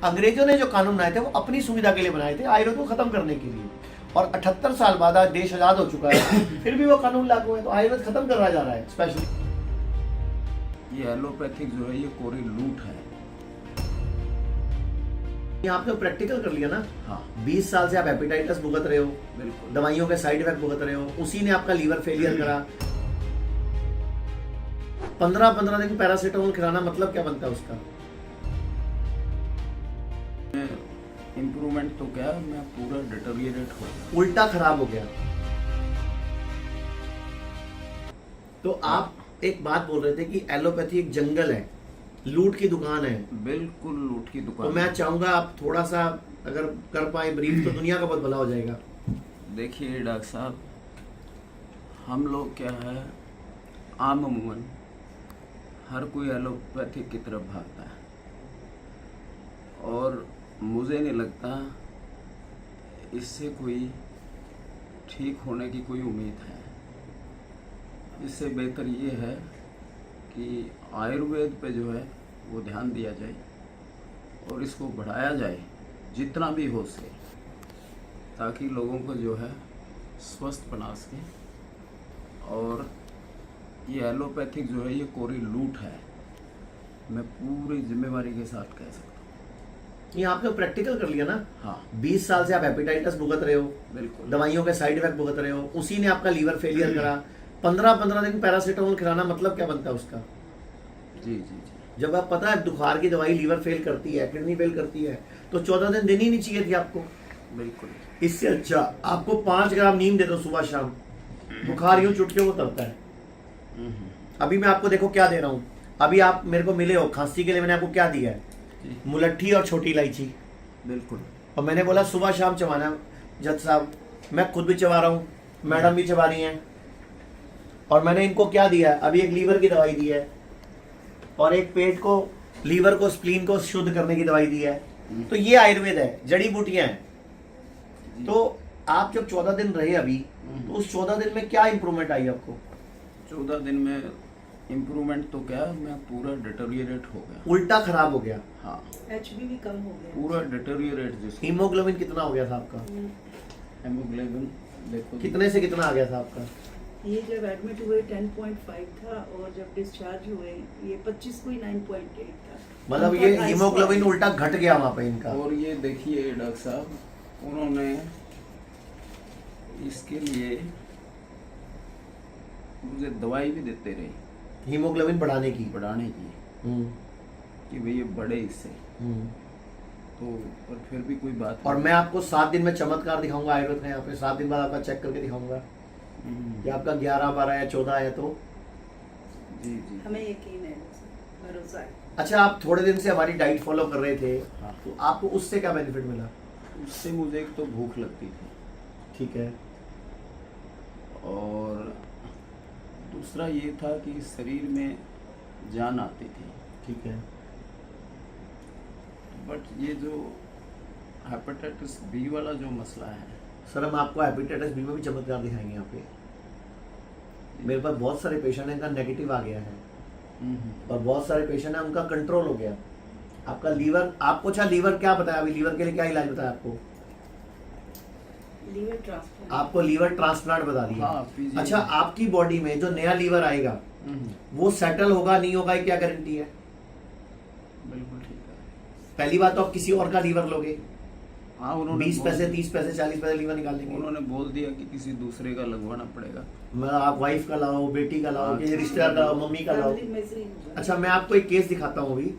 अंग्रेजों ने जो कानून बनाए थे वो अपनी सुविधा के लिए बनाए थे, आयुर्वेद को खत्म करने के लिए। और 78 साल बाद आज देश आजाद हो चुका है, फिर भी वो कानून लागू है, तो आयुर्वेद खत्म करा जा रहा है। स्पेशली ये एलोपैथिक जो है ये कोरी लूट है। ये आपने प्रैक्टिकल कर लिया ना। हाँ 20 साल से आप हेपेटाइटिस भुगत रहे हो, बिल्कुल। दवाइयों के साइड इफेक्ट भुगत रहे हो, उसी ने आपका लीवर फेलियर करा। 15-15 दिन पैरासीटामोल खिलाना मतलब क्या बनता है उसका? इम्प्रूवमेंट तो क्या, मैं पूरा डिटेरियोरेट हो गया, उल्टा खराब हो गया। तो आप एक बात बोल रहे थे कि एलोपैथी एक जंगल है, लूट की दुकान है। बिल्कुल लूट की तो दुकान। मैं चाहूंगा आप थोड़ा सा अगर कर पाए ब्रीफ तो दुनिया का बहुत भला हो जाएगा। देखिए डॉक्टर साहब, हम लोग क्या है, आम अमूमन हर कोई एलोपैथिक की तरफ भागता है, और मुझे नहीं लगता इससे कोई ठीक होने की कोई उम्मीद है। इससे बेहतर ये है कि आयुर्वेद पे जो है वो ध्यान दिया जाए और इसको बढ़ाया जाए जितना भी हो सके, ताकि लोगों को जो है स्वस्थ बना सके। और ये एलोपैथिक जो है ये कोरी लूट है, मैं पूरी जिम्मेवारी के साथ कह सकता हूँ। ये आपने प्रैक्टिकल कर लिया ना। हाँ 20 साल से आप हेपेटाइटिस भुगत रहे हो, बिल्कुल। दवाइयों के साइड इफेक्ट भुगत रहे हो, उसी ने आपका लीवर फेलियर करा। 15-15 दिन पैरासीटामोल खिलाना मतलब क्या बनता है उसका? जी जी जी। जब आप पता है बुखार की दवाई लीवर फेल करती है, किडनी फेल करती है, तो 14 दिन देनी नहीं चाहिए थी आपको। बिल्कुल। इससे अच्छा आपको 5 ग्राम नीम दे दो सुबह शाम, बुखार यूं चुटकियों को उतरता है। अभी मैं आपको देखो क्या दे रहा हूँ। अभी आप मेरे को मिले हो, खांसी के लिए मैंने आपको क्या दिया है? मुलट्ठी और छोटी इलायची। बिल्कुल। और मैंने बोला सुबह शाम चबाना। जज साहब मैं खुद भी चबा रहा हूँ, मैडम भी चबा रही हैं। और मैंने इनको क्या दिया है? अभी एक लीवर की दवाई दी है और एक पेट को, लीवर को, स्प्लीन को शुद्ध करने की दवाई दी है। तो ये आयुर्वेद है, जड़ी बूटियां हैं। तो आप जब 14 दिन रहे अभी, तो उस 14 दिन में क्या इंप्रूवमेंट आई आपको? 14 दिन में इम्प्रूवमेंट तो क्या, मैं पूरा डिटेरियोरेट हो गया, उल्टा खराब हो गया। हाँ एचबी भी कम हो गया, पूरा डिटेरियोरेट। जिसको हीमोग्लोबिन कितना हो गया था आपका? हेमोग्लोबिन देखो कितने से कितना आ गया था आपका? ये जब एडमिट हुए 10.5 था और जब डिस्चार्ज हुए ये 25 को ही 9.8 था। मतलब ये हीमोग्लोबिन उल्टा घट गया वहां पे इनका। और ये देखिए डॉक्टर साहब, उन्होंने इसके लिए मुझे दवाई भी देते रहे हीमोग्लोबिन बढ़ाने की। बढ़ाने की, कि भाई ये बढ़े इससे। तो और फिर भी कोई बात और नहीं। मैं आपको 7 दिन में चमत्कार दिखाऊंगा आयुर्वेद का। यहाँ पे 7 दिन बाद आपका चेक करके दिखाऊंगा कि आपका 11, 12 या 14 है। तो जी जी। हमें यकीन है, भरोसा है। अच्छा, आप थोड़े दिन से हमारी डाइट फॉलो कर रहे थे, हाँ। तो आपको उससे क्या बेनिफिट मिला? उससे मुझे एक तो भूख लगती थी, ठीक है। और दूसरा ये था कि शरीर में जान आती थी। ठीक है। बट ये जो हेपेटाइटिस बी वाला जो मसला है, सर हम आपको हेपेटाइटिस बी में भी चमत्कार दिखाएंगे यहाँ पे। मेरे पास बहुत सारे पेशेंट हैं, इनका नेगेटिव आ गया है, और बहुत सारे पेशेंट हैं उनका कंट्रोल हो गया। आपका लीवर, आपको अच्छा लीवर क्या बताया अभी? लीवर के लिए क्या इलाज बताया आपको? Liver transplant. आपको लीवर ट्रांसप्लांट बता दिया। हाँ, PGI। अच्छा, आपकी बॉडी में जो नया लीवर आएगा वो सेटल होगा नहीं होगा, ये क्या गारंटी है? बिल्कुल ठीक है। पहली बात तो आप किसी और का लीवर लोगे, हाँ उन्होंने 20 पैसे 30 पैसे 40 पैसे लीवर निकाल लेंगे। उन्होंने बोल दिया कि किसी दूसरे का लगवाना पड़ेगा। मैं आप वाइफ का लाओ, बेटी का लाओ, हाँ, किसी रिश्तेदार का लाओ, मम्मी का लाओ। फैमिली में से ही होगा। अच्छा, मैं आपको एक केस दिखाता हूँ अभी।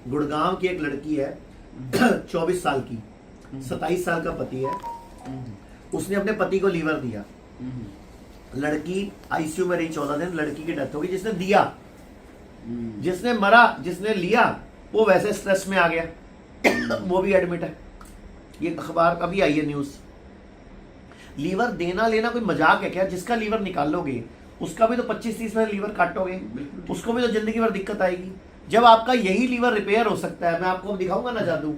गुड़गांव की एक लड़की है 24 साल की, 27 साल का पति है। उसने अपने पति को लीवर दिया, लड़की आईसीयू में रही 14 दिन, लड़की की डेथ हो गई। जिसने दिया, जिसने मरा, जिसने लिया वो वैसे स्ट्रेस में आ गया, वो भी एडमिट है। ये अखबार अभी आई है न्यूज। लीवर देना लेना कोई मजाक है क्या? जिसका लीवर निकालोगे उसका भी तो 25-30 में लीवर काटोगे, उसको भी तो जिंदगी भर दिक्कत आएगी। जब आपका यही लीवर रिपेयर हो सकता है, मैं आपको अब दिखाऊंगा ना जादू।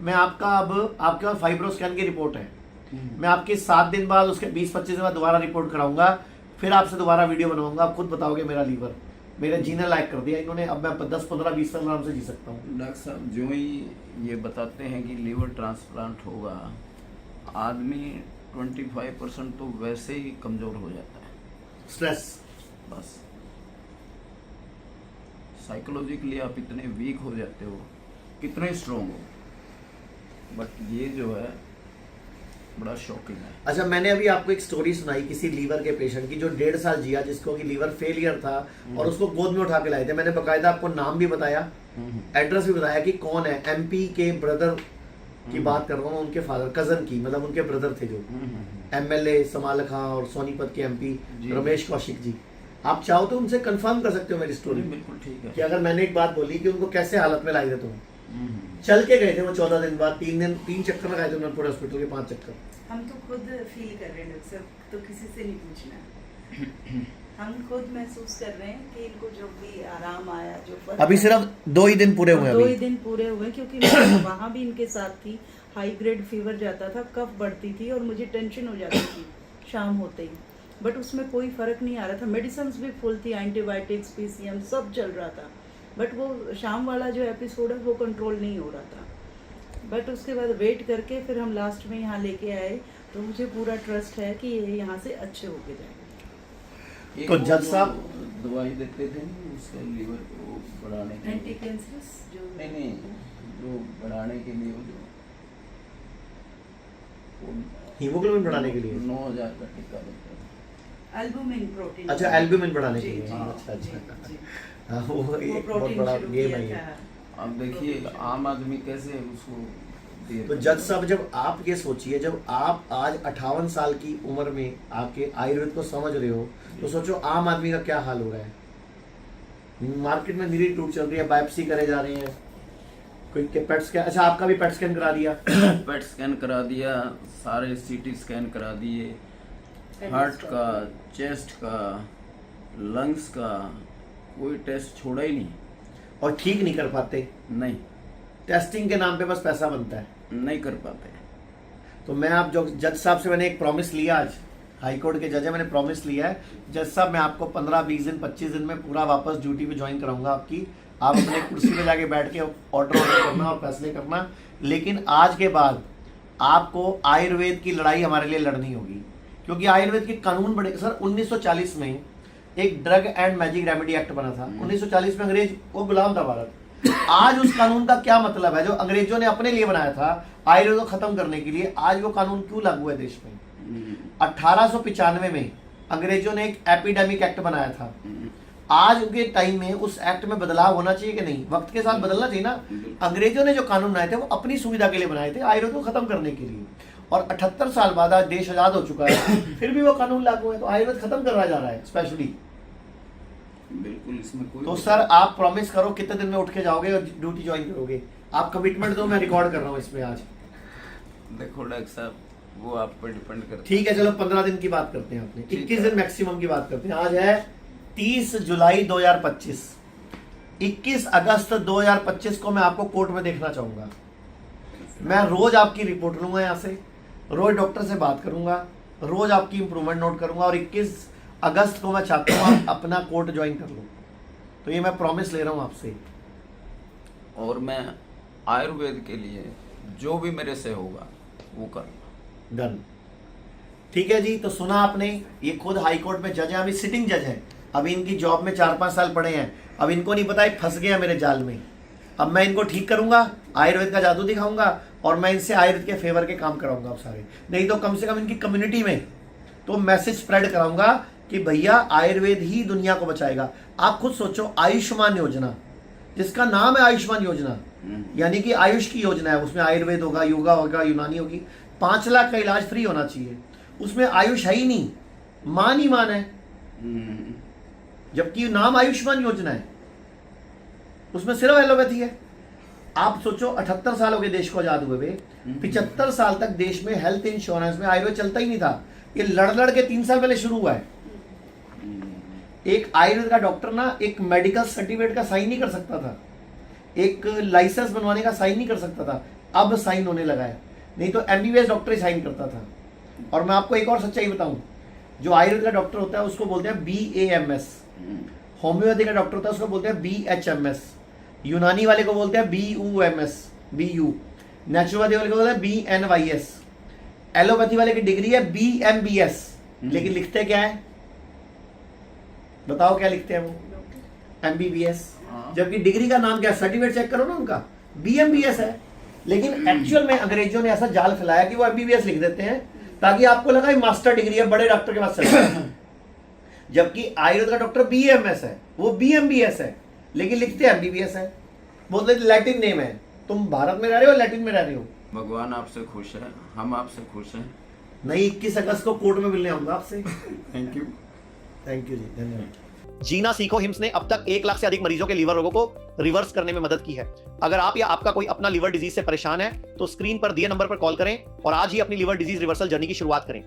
मैं आपका अब आपके पास फाइब्रो स्कैन की रिपोर्ट है, मैं आपके 7 दिन बाद, उसके 20-25 दिन बाद दोबारा रिपोर्ट कराऊंगा, फिर आपसे दोबारा वीडियो बनवाऊंगा, आप खुद बताओगे मेरा लीवर मेरे जीने लायक कर दिया इन्होंने। अब मैं 10 15 20 साल आराम से जी सकता हूँ। डॉक्टर साहब जो ही ये बताते हैं कि लीवर ट्रांसप्लांट होगा, आदमी 25% तो वैसे ही कमजोर हो जाता है। स्ट्रेस। बस साइकोलॉजिकली आप इतने वीक हो जाते हो, कितने स्ट्रोंग हो, बट ये जो है बड़ा शॉकिंग है। अच्छा, मैंने अभी आपको एक स्टोरी सुनाई किसी लीवर के पेशेंट की जो 1.5 साल जिया, जिसको कि लीवर फेलियर था और उसको गोद में उठा के लाए थे। मैंने बकायदा आपको नाम भी बताया, एड्रेस भी बताया कि कौन है। एमपी के ब्रदर की बात कर रहा हूँ, उनके फादर, कजन की, मतलब उनके ब्रदर थे जो एमएलए समालखा और सोनीपत के एमपी रमेश कौशिक जी। आप चाहो तो उनसे कंफर्म कर सकते हो मेरी स्टोरी। बिल्कुल ठीक है कि अगर मैंने एक बात बोली कि उनको कैसे हालत में लाई थे तुम, चल के गए थे वो 14 दिन बाद, 3 चक्कर लगाए थे उन्होंने पूरे हॉस्पिटल के, 5 चक्कर। हम तो खुद फील कर रहे हैं डॉक्टर साहब, तो किसी से नहीं पूछना। हम खुद महसूस कर रहे हैं कि इनको जो भी आराम आया, जो फर्क अभी सिर्फ 2 ही दिन पूरे हुए हैं 2 ही अभी। दिन पूरे हुए, क्योंकि मैं वहाँ भी इनके साथ थी। हाई ग्रेड फीवर जाता था, कफ बढ़ती थी और मुझे टेंशन हो जाती थी शाम होते ही, बट उसमें कोई फर्क नहीं आ रहा था। मेडिसिन भी फुल थी, एंटीबायोटिक्स, पीसीएम सब चल रहा था, बट वो शाम वाला जो एपिसोड है वो कंट्रोल नहीं हो रहा था। बट उसके बाद वेट करके फिर हम लास्ट में यहाँ लेके आए, तो मुझे पूरा ट्रस्ट है कि ये यहाँ से अच्छे होके जाएंगे। एक तो वो जज जो साहब दवाई देते थे ना उसके लीवर को बढ़ाने के एंटी लिए, कैंसरस जो नहीं जो बढ़ाने के लिए वो हीमोग्लोबिन बढ़ाने के लिए 9,000 का टीका देते हैं। Albumin protein. अच्छा, एल्ब्यूमिन बढ़ाने के जी, लिए। जी, अच्छा जी, अच्छा। जी। हाँ, वो वो एक बहुत प्रोटीन बड़ा शुरू गेम किया है ये। था। अब देखिए आम आदमी कैसे उसको दे। तो जज साहब, जब आप ये सोचिए, जब आप आज 58 साल की उम्र में आके आयुर्वेद को समझ रहे हो, तो सोचो आम आदमी का क्या हाल हो रहा है। मार्केट में निरी टूट चल रही है, बायोप्सी करे जा रहे हैं, कोई के पेट स्कैन। अच्छा, आपका भी पेट स्कैन करा दिया? पेट स्कैन करा दिया, सारे सीटी स्कैन करा दिए, हार्ट का, चेस्ट का, लंग्स का, कोई टेस्ट छोड़ा ही नहीं। और ठीक नहीं कर पाते? नहीं, टेस्टिंग के नाम पे बस पैसा बनता है। नहीं कर पाते। तो मैं आप जो जज साहब से मैंने एक प्रॉमिस लिया, आज हाई कोर्ट के जज है, मैंने प्रॉमिस लिया है जज साहब, मैं आपको 15 20 दिन 25 दिन में पूरा वापस ड्यूटी पे ज्वाइन कराऊंगा आपकी। आप अपने कुर्सी पे जाके बैठ के ऑर्डर करना और फैसले करना, लेकिन आज के बाद आपको आयुर्वेद की लड़ाई हमारे लिए लड़नी होगी, क्योंकि आयुर्वेद के कानून बड़े। सर 1940 में एक drug and magic remedy act बना था। 1940 में अंग्रेज वो गुलाम था भारत। आज उस कानून का क्या मतलब है जो अंग्रेजों ने अपने लिए बनाया था आयुर्वेद को खत्म करने के लिए? आज वो कानून क्यों लागू है देश में? 1895 में अंग्रेजों ने एक एपिडेमिक एक्ट बनाया था। आज के टाइम में उस एक्ट में बदलाव होना चाहिए कि नहीं? वक्त के साथ बदलना चाहिए ना। अंग्रेजों ने जो कानून बनाए थे वो अपनी सुविधा के लिए बनाए थे, आयुर्वेद को खत्म करने के लिए। और 78 साल बाद आज देश आजाद हो चुका है, फिर भी वो कानून लागू है, तो आयुर्वेद खत्म करवाया जा रहा है स्पेशली। बिल्कुल, इसमें कोई तो सर आप प्रॉमिस करो कितने दिन में उठ के जाओगे और ड्यूटी ज्वाइन करोगे? आप कमिटमेंट दो, मैं रिकॉर्ड कर रहा हूँ इसमें आज। देखो डॉक्टर साहब, वो आप पर डिपेंड करता है। ठीक है, चलो 15 दिन की बात करते हैं अपने, ठीक 21 है। दिन मैक्सिमम की बात करते हैं। आज है 30 जुलाई 2025। 21 अगस्त 2025 को मैं आपको कोर्ट में देखना चाहूंगा। मैं रोज आपकी रिपोर्ट लूंगा यहाँ से, रोज डॉक्टर से बात करूंगा, रोज आपकी इंप्रूवमेंट नोट करूंगा, और 21 अगस्त को मैं चाहता हूँ आप अपना कोर्ट ज्वाइन कर लो। तो ये मैं प्रॉमिस ले रहा हूँ आपसे। और मैं आयुर्वेद के लिए जो भी मेरे से होगा वो करूँगा। डन। ठीक है जी, तो सुना आपने, ये खुद हाई कोर्ट में जज है, अभी सिटिंग जज है, अभी इनकी जॉब में 4-5 साल पड़े हैं। अब इनको नहीं पता है फंस गया मेरे जाल में। अब मैं इनको ठीक करूंगा, आयुर्वेद का जादू दिखाऊंगा, और मैं इनसे आयुर्वेद के फेवर के काम कराऊंगा अब सारे। नहीं तो कम से कम इनकी कम्युनिटी में तो मैसेज स्प्रेड कराऊंगा कि भैया आयुर्वेद ही दुनिया को बचाएगा। आप खुद सोचो, आयुष्मान योजना, जिसका नाम है आयुष्मान योजना, यानी कि आयुष की योजना है, उसमें आयुर्वेद होगा, योगा होगा, यूनानी होगी, 5 लाख का इलाज फ्री होना चाहिए। उसमें आयुष है ही नहीं, मान ही मान है, जबकि नाम आयुष्मान योजना है, उसमें सिर्फ एलोपैथी है। आप सोचो 78 साल हो गए देश को आजाद हुए हुए, 75 साल तक देश में हेल्थ इंश्योरेंस में आयुर्वेद चलता ही नहीं था। ये लड़ के 3 साल पहले शुरू हुआ है। एक आयुर्वेद का डॉक्टर ना एक मेडिकल सर्टिफिकेट का साइन नहीं कर सकता था, एक लाइसेंस बनवाने का साइन नहीं कर सकता था, अब साइन होने लगा है। नहीं तो एमबीबीएस डॉक्टर ही साइन करता था। और मैं आपको एक और सच्चाई बताऊं, जो आयुर्वेद का डॉक्टर होता है उसको बोलते हैं BAMS, होम्योपैथी का डॉक्टर होता है उसको बोलते हैं BHMS, यूनानी वाले को बोलते हैं BU, नेचुरोपैथी वाले को बोलते हैं BNYS, एलोपैथी वाले की डिग्री है BMBS, लेकिन लिखते क्या है, बताओ क्या लिखते हैं वो, MBBS, जबकि डिग्री का नाम क्या है, सर्टिफिकेट चेक करो ना उनका, BMBS है। लेकिन एक्चुअल में अंग्रेजों ने ऐसा जाल फैलाया कि वो MBBS लिख देते हैं ताकि आपको लगा ये मास्टर डिग्री है, बड़े डॉक्टर के पास चले जाओ। जबकि आयुर्वेद का डॉक्टर BMS है, वो BMBS है, लेकिन लिखते हैं MBBS है, बोलते लैटिन नेम है। तुम भारत में रह रहे हो, लैटिन में रह रहे हो। भगवान आपसे खुश है, हम आपसे खुश हैं। नहीं, 21 अगस्त को कोर्ट में मिलने आऊंगा आपसे। Thank you. थैंक यू जी, धन्यवाद। जीना सीखो हिम्स ने अब तक 1 लाख से अधिक मरीजों के लीवर रोगों को रिवर्स करने में मदद की है। अगर आप या आपका कोई अपना लीवर डिजीज से परेशान है तो स्क्रीन पर दिए नंबर पर कॉल करें और आज ही अपनी लीवर डिजीज रिवर्सल जर्नी की शुरुआत करें।